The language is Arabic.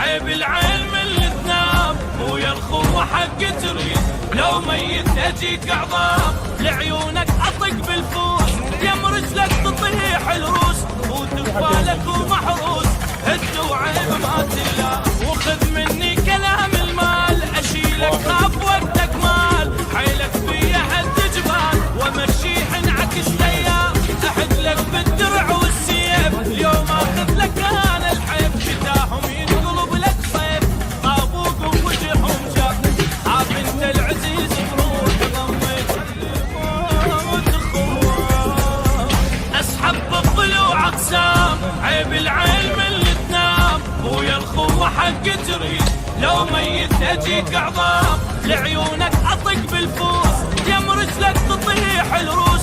عيب العلم اللي تنام، ويا الخوة حق تريد لو ميت اجيك عظام. لعيونك اطق بالفوس، يم رجلك تطيح الروس، وتفالك ومحروس هد وعيب ما تلا. وخذ مني كلام المال، اشيلك خاف وقتك مال. حيلك في حد جبال، وامشيه انعكس الايام. احد لك بالدرع والسيف، اليوم اخذ لك انا الحيف. شتاهم ينقلب لك صيف، طابوق ووجههم جاف. عاف انت العزيز بروح ضمك الموت اخوه. اسحب بالضلوع اقسام، عيب العلم اللي تنام، ويا الخوة حق تريد لو ميت اجيك عظام. لعيونك اطق بالفوس، يم رجلك تطيح الروس،